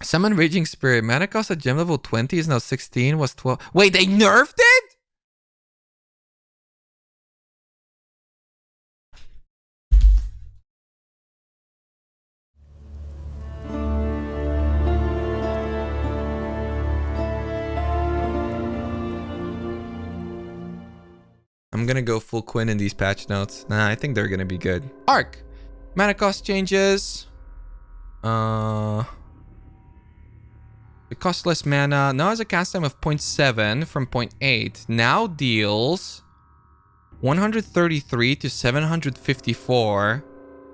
Summon Raging Spirit. Mana cost at gem level 20 is now 16, was 12. Wait, they nerfed it? I'm gonna go full Quinn in these patch notes. Nah, I think they're gonna be good. Arc. Mana cost changes. It costs less mana. Now has a cast time of 0.7 from 0.8. Now deals 133 to 754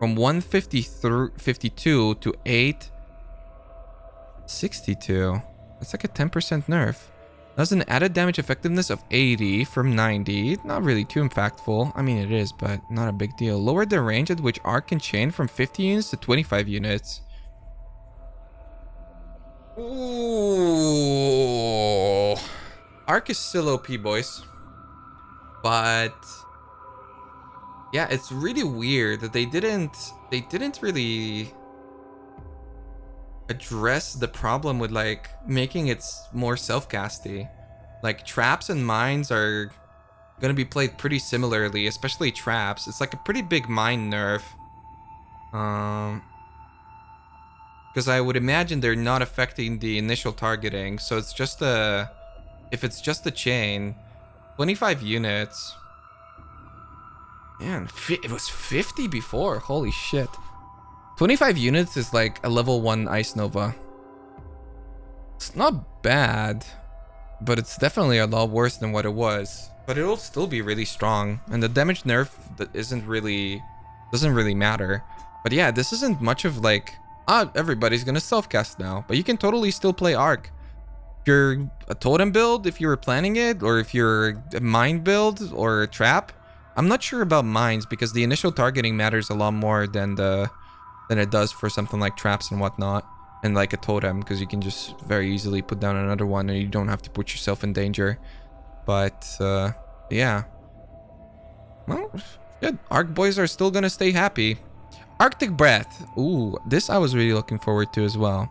from 152 to 862. That's like a 10% nerf. That's an added damage effectiveness of 80 from 90. Not really too impactful. I mean, it is, but not a big deal. Lowered the range at which Arc can chain from 50 units to 25 units. Ooh. Arc is still OP, boys. But yeah, it's really weird that they didn't really address the problem with like making it more self-casty. Like traps and mines are gonna be played pretty similarly, especially traps. It's like a pretty big mine nerf. Because I would imagine they're not affecting the initial targeting, so it's just a, if it's just a chain, 25 units. Man, it was 50 before. Holy shit. 25 units is like a level 1 Ice Nova. It's not bad, but it's definitely a lot worse than what it was. But it'll still be really strong, and the damage nerf that doesn't really matter. But yeah, this isn't much of like, everybody's gonna self-cast now, but you can totally still play Arc. If you're a totem build, if you were planning it, or if you're a mine build or a trap. I'm not sure about mines because the initial targeting matters a lot more than it does for something like traps and whatnot, and like a totem, because you can just very easily put down another one and you don't have to put yourself in danger. But yeah, well, good. Arc boys are still gonna stay happy. Arctic Breath. Ooh, this I was really looking forward to as well.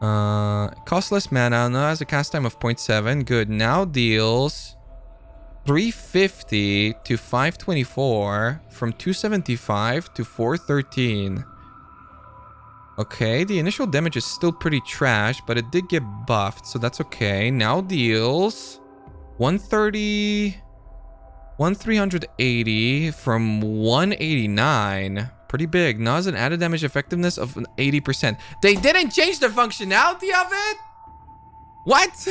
Cost less mana. Now has a cast time of 0.7. Good. Now deals 350 to 524 from 275 to 413. Okay, the initial damage is still pretty trash, but it did get buffed, so that's okay. Now deals 1380 from 189. Pretty big. Now has an added damage effectiveness of 80%. They didn't change the functionality of it? What?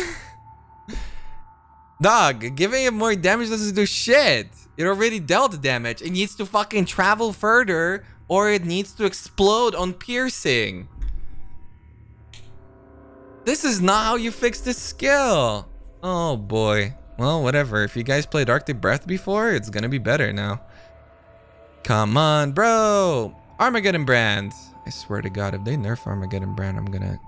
Dog, giving it more damage doesn't do shit. It already dealt damage. It needs to fucking travel further, or it needs to explode on piercing. This is not how you fix this skill. Oh boy. Well, whatever. If you guys played Arctic Breath before, it's gonna be better now. Come on, bro. Armageddon Brand. I swear to God, if they nerf Armageddon Brand, I'm gonna...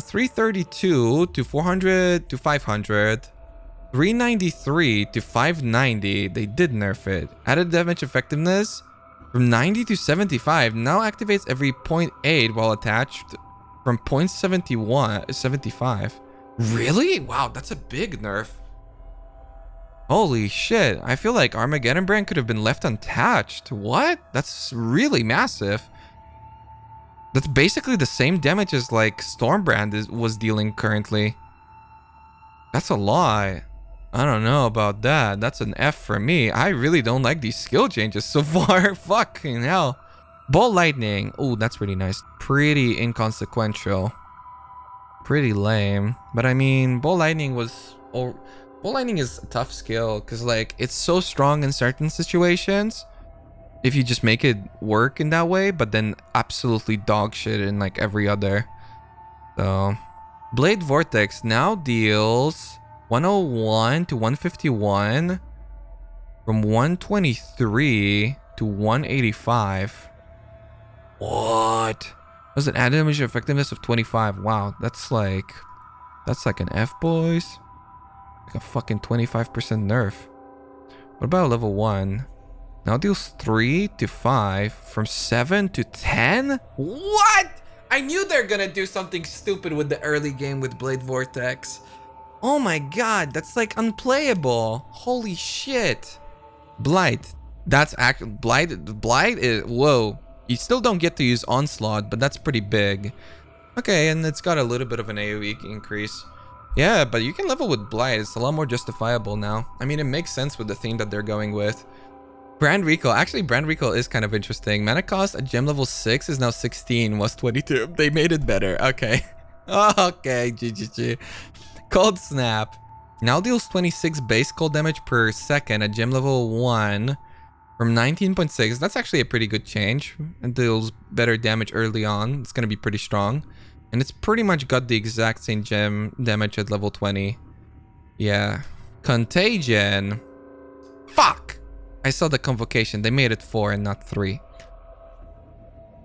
332 to 400 to 500. 393 to 590. They did nerf it. Added damage effectiveness from 90 to 75. Now activates every 0.8 while attached from 0.75. Really? Wow, that's a big nerf. Holy shit. I feel like Armageddon Brand could have been left unattached. What? That's really massive. That's basically the same damage as like Thorn Brand was dealing currently. That's a lot. I don't know about that. That's an F for me. I really don't like these skill changes so far. Fucking hell. Ball Lightning. Oh, that's really nice. Pretty inconsequential. Pretty lame. But I mean, Ball Lightning was... Ball Lightning is a tough skill because like it's so strong in certain situations if you just make it work in that way, but then absolutely dog shit in like every other. So Blade Vortex now deals 101 to 151 from 123 to 185. What? That's an added damage effectiveness of 25. Wow, that's like an F, boys. Like a fucking 25% nerf. What about level 1? Now deals 3 to 5 from 7 to 10? What? I knew they're gonna do something stupid with the early game with Blade Vortex. Oh my god, that's like unplayable. Holy shit. Blight. That's Blight is, whoa. You still don't get to use Onslaught, but that's pretty big. Okay, and it's got a little bit of an AoE increase. Yeah, but you can level with Blight. It's a lot more justifiable now. I mean, it makes sense with the theme that they're going with. Brand Recall. Actually, Brand Recall is kind of interesting. Mana cost at gem level 6 is now 16, was 22. They made it better. Okay. Okay, GGG. Cold Snap. Now deals 26 base cold damage per second at gem level 1 from 19.6. That's actually a pretty good change. It deals better damage early on. It's going to be pretty strong. And it's pretty much got the exact same gem damage at level 20. Yeah. Contagion. Fuck! I saw the convocation. They made it 4 and not 3.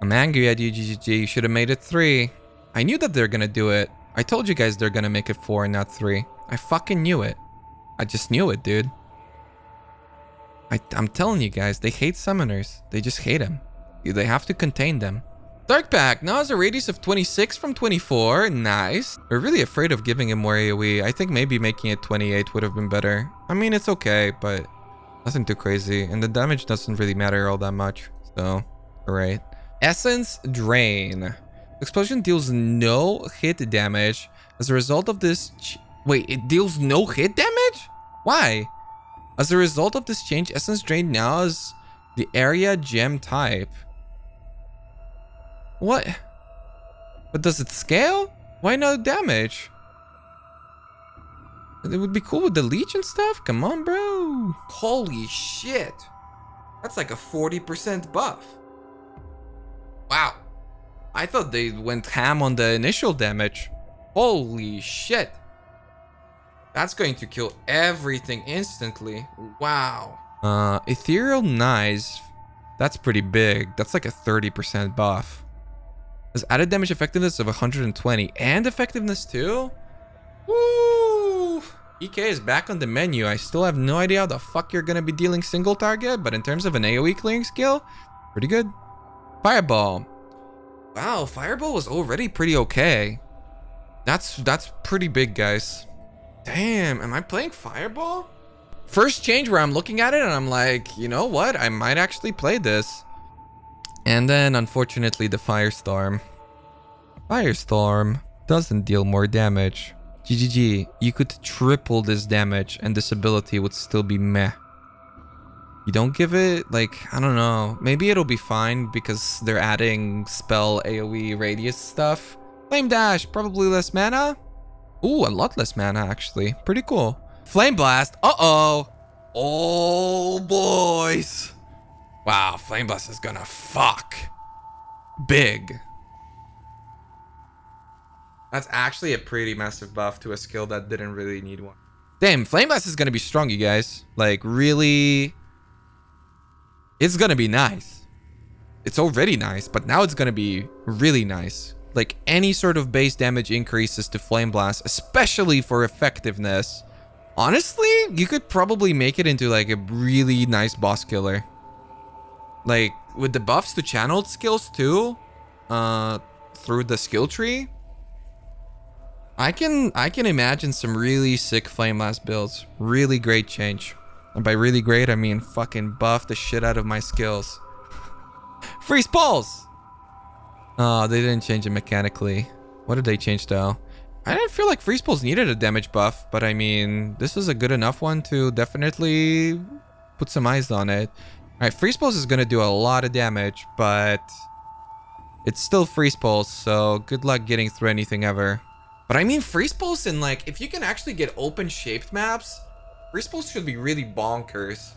I'm angry at you, GGG. You should have made it 3. I knew that they're going to do it. I told you guys they're going to make it 4 and not 3. I fucking knew it. I just knew it, dude. I'm telling you guys, they hate summoners. They just hate them. They have to contain them. Dark Pack now has a radius of 26 from 24. Nice. We're really afraid of giving him more AoE. I think maybe making it 28 would have been better. I mean, it's okay, but nothing too crazy. And the damage doesn't really matter all that much. So, alright. Essence Drain. Explosion deals no hit damage. As a result of this... Wait, it deals no hit damage? Why? As a result of this change, Essence Drain now is the area gem type. What? But does it scale? Why no damage? It would be cool with the leech and stuff. Come on, bro. Holy shit. That's like a 40% buff. Wow. I thought they went ham on the initial damage. Holy shit. That's going to kill everything instantly. Wow. Ethereal Knives. That's pretty big. That's like a 30% buff. There's added damage effectiveness of 120 and effectiveness too? Woo! EK is back on the menu. I still have no idea how the fuck you're gonna be dealing single target, but in terms of an AoE clearing skill, pretty good. Fireball. Wow, Fireball was already pretty okay. That's pretty big, guys. Damn, am I playing Fireball? First change where I'm looking at it and I'm like, you know what? I might actually play this. And then, unfortunately, the Firestorm. Firestorm doesn't deal more damage. GGG, you could triple this damage and this ability would still be meh. You don't give it, like, I don't know. Maybe it'll be fine because they're adding spell AoE radius stuff. Flame Dash, probably less mana. Ooh, a lot less mana, actually. Pretty cool. Flame Blast. Uh-oh. Oh, boys. Wow, Flame Blast is gonna fuck. Big. That's actually a pretty massive buff to a skill that didn't really need one. Damn, Flame Blast is gonna be strong, you guys. Like, really... It's gonna be nice. It's already nice, but now it's gonna be really nice. Like, any sort of base damage increases to Flame Blast, especially for effectiveness. Honestly, you could probably make it into, like, a really nice boss killer. Like, with the buffs to channeled skills, too, through the skill tree, I can imagine some really sick Flame Blast builds. Really great change. And by really great, I mean fucking buff the shit out of my skills. Freeze Pulse! Oh, they didn't change it mechanically. What did they change though? I didn't feel like Freeze Pulse needed a damage buff, but I mean, this is a good enough one to definitely put some eyes on it. Alright, Freeze Pulse is gonna do a lot of damage, but it's still Freeze Pulse, so good luck getting through anything ever. But I mean, Freeze Pulse in, like, if you can actually get open shaped maps, Freeze Pulse should be really bonkers.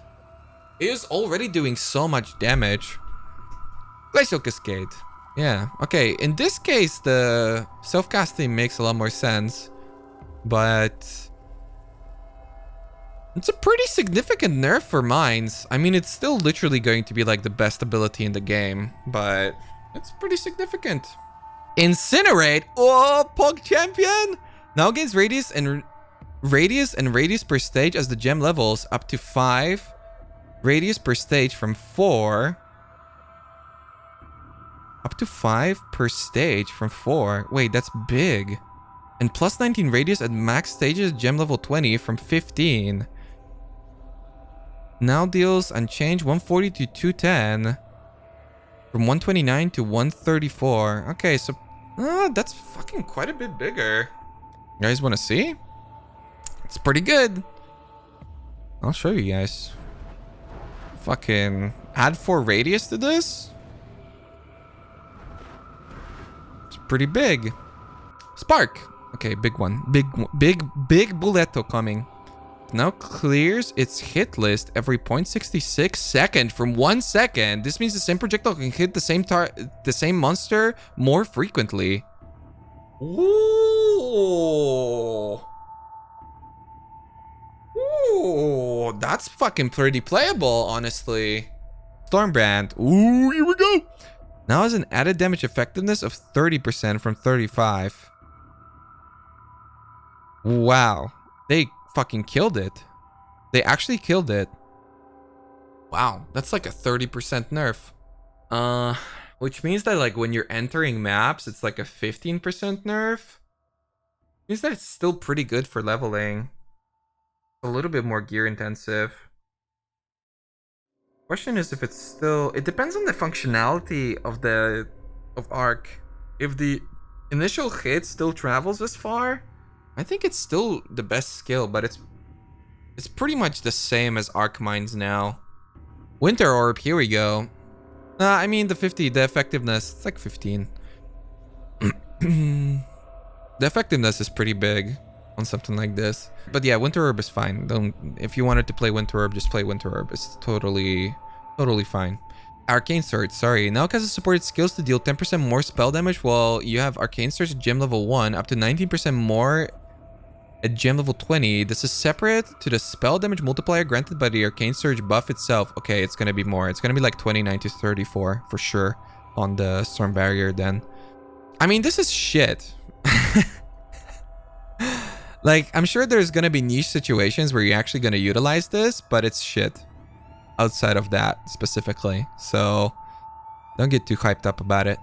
It is already doing so much damage. Glacial Cascade. Yeah, okay, in this case, the self-casting makes a lot more sense, but it's a pretty significant nerf for mines. I mean, it's still literally going to be like the best ability in the game, but it's pretty significant. Incinerate! Oh, Pog Champion! Now gains radius and radius per stage as the gem levels up to 5. Radius per stage from 4. Up to 5 per stage from 4. Wait, that's big. And plus 19 radius at max stages, gem level 20 from 15. Now deals unchanged 140 to 210. From 129 to 134. Okay, so that's fucking quite a bit bigger. You guys want to see? It's pretty good. I'll show you guys. Fucking add 4 radius to this. It's pretty big. Spark. Okay, big one. Big bulletto coming. Now clears its hit list every 0.66 second from 1 second. This means the same projectile can hit the same monster more frequently. Ooh. Ooh, that's fucking pretty playable, honestly. Thorn Brand. Ooh, here we go. Now has an added damage effectiveness of 30% from 35. Wow. They fucking killed it. They actually killed it. Wow, that's like a 30% nerf. Which means that like when you're entering maps, it's like a 15% nerf. Means that it's still pretty good for leveling. A little bit more gear intensive. Question is if it's still... It depends on the functionality of Arc. If the initial hit still travels this far, I think it's still the best skill, but it's pretty much the same as Arc Mines now. Winter Orb, here we go. I mean the effectiveness, it's like 15. The effectiveness is pretty big on something like this. But yeah, Winter Orb is fine. If you wanted to play Winter Orb, just play Winter Orb. It's totally fine. Arcane Sword, sorry. Now casts supported skills to deal 10% more spell damage while you have Arcane Sword at gem level 1, up to 19% more at gem level 20. This is separate to the spell damage multiplier granted by the Arcane Surge buff itself. Okay, it's gonna be more. It's gonna be like 29 to 34 for sure on the Storm Barrier then. I mean, this is shit. Like, I'm sure there's gonna be niche situations where you're actually gonna utilize this, but it's shit outside of that specifically. So don't get too hyped up about it.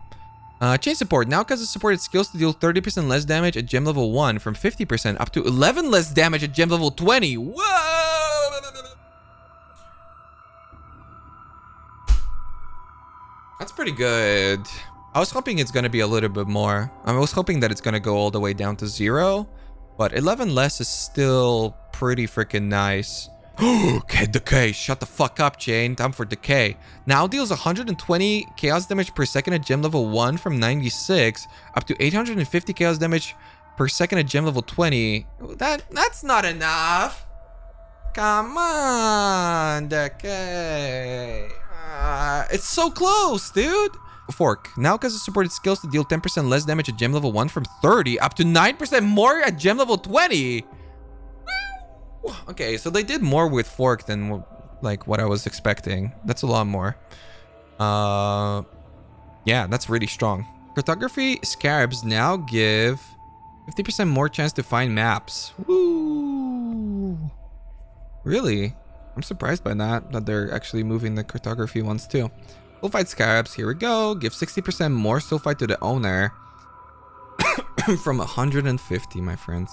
Chain Support. Now causes supported skills to deal 30% less damage at gem level 1 from 50% up to 11 less damage at gem level 20. Whoa! That's pretty good. I was hoping it's going to be a little bit more. I was hoping that it's going to go all the way down to 0. But 11 less is still pretty freaking nice. Okay, Decay. Shut the fuck up, Chain. Time for Decay. Now deals 120 chaos damage per second at gem level 1 from 96 up to 850 chaos damage per second at gem level 20. That's not enough. Come on, Decay. It's so close, dude. Fork. Now causes supported skills to deal 10% less damage at gem level 1 from 30 up to 9% more at gem level 20. Okay, so they did more with Fork than like what I was expecting. That's a lot more. Yeah, that's really strong. Cartography Scarabs now give 50% more chance to find maps. Woo! Really? I'm surprised by that they're actually moving the cartography ones too. Sulfite Scarabs, here we go. Give 60% more sulfite to the owner. From 150, my friends.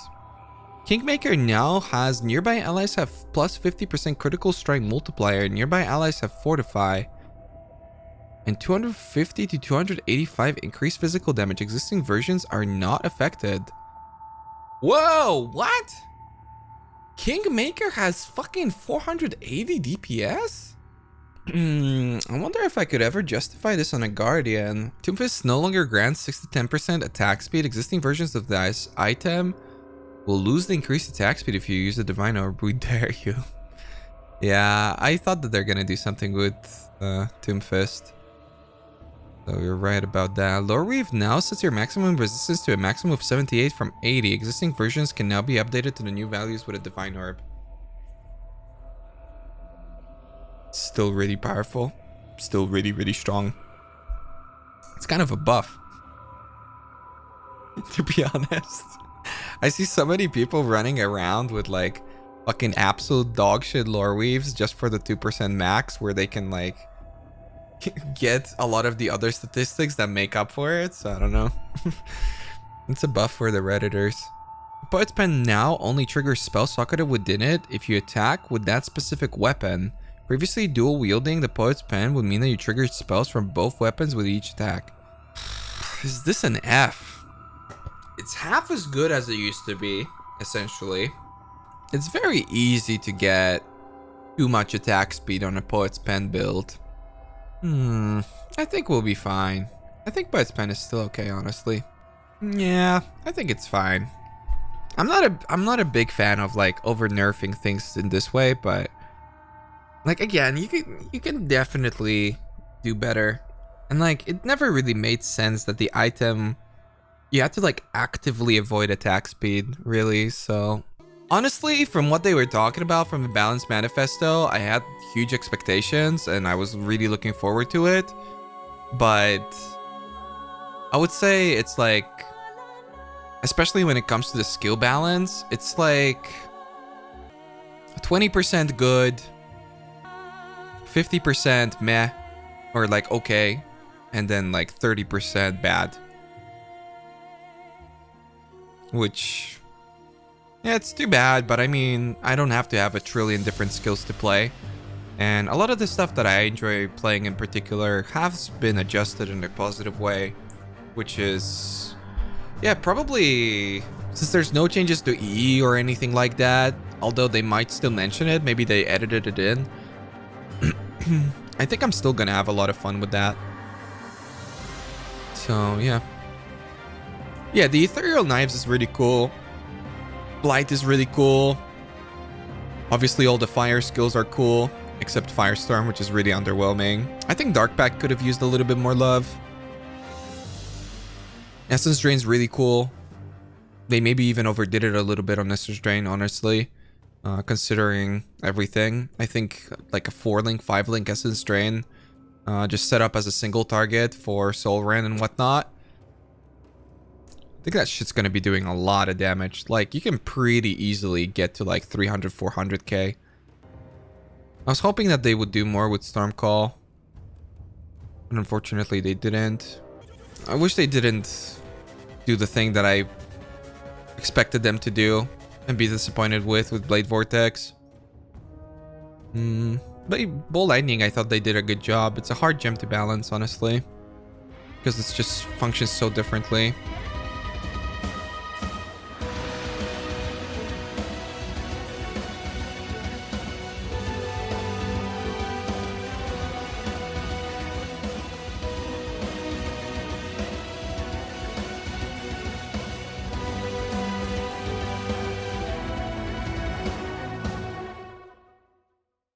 Kingmaker now has nearby allies have plus 50% critical strike multiplier. Nearby allies have Fortify. And 250 to 285 increased physical damage. Existing versions are not affected. Whoa, what? Kingmaker has fucking 480 DPS? I wonder if I could ever justify this on a Guardian. Tombfist no longer grants 6 to 10% attack speed. Existing versions of this item will lose the increased attack speed if you use the Divine Orb. We dare you. Yeah, I thought that they're gonna do something with Tombfist. So you're right about that. Lore Weave now sets your maximum resistance to a maximum of 78 from 80. Existing versions can now be updated to the new values with a Divine Orb. Still really powerful. Still really, really strong. It's kind of a buff. To be honest. I see so many people running around with like fucking absolute dog shit lore weaves just for the 2% max where they can like get a lot of the other statistics that make up for it, so I don't know. It's a buff for the Redditors. Poet's Pen now only triggers spells socketed within it if you attack with that specific weapon. Previously, dual wielding the Poet's Pen would mean that you triggered spells from both weapons with each attack. Is this an F? It's half as good as it used to be, essentially. It's very easy to get too much attack speed on a Poet's Pen build. I think we'll be fine. I think Poet's Pen is still okay, honestly. Yeah, I think it's fine. I'm not a big fan of like over nerfing things in this way, but like again, you can definitely do better. And like it never really made sense that the item you had to like actively avoid attack speed, really. So honestly, from what they were talking about from the Balanced Manifesto, I had huge expectations and I was really looking forward to it. But I would say it's like, especially when it comes to the skill balance, it's like 20% good, 50% meh, or like okay, and then like 30% bad. Which, yeah, it's too bad, but I mean, I don't have to have a trillion different skills to play. And a lot of the stuff that I enjoy playing in particular has been adjusted in a positive way, which is, yeah, probably, since there's no changes to EE or anything like that, although they might still mention it, maybe they edited it in. I think I'm still gonna have a lot of fun with that. So, yeah. Yeah, the Ethereal Knives is really cool. Blight is really cool. Obviously, all the fire skills are cool, except Firestorm, which is really underwhelming. I think Dark Pact could have used a little bit more love. Essence Drain's really cool. They maybe even overdid it a little bit on Essence Drain, honestly. Considering everything. I think like a 4-link, 5-link Essence Drain, just set up as a single target for Soul Rand and whatnot. I think that shit's gonna be doing a lot of damage. Like, you can pretty easily get to like 300, 400k. I was hoping that they would do more with Stormcall, but unfortunately they didn't. I wish they didn't do the thing that I expected them to do and be disappointed with Blade Vortex. But Bull Lightning, I thought they did a good job. It's a hard gem to balance, honestly, because it just functions so differently.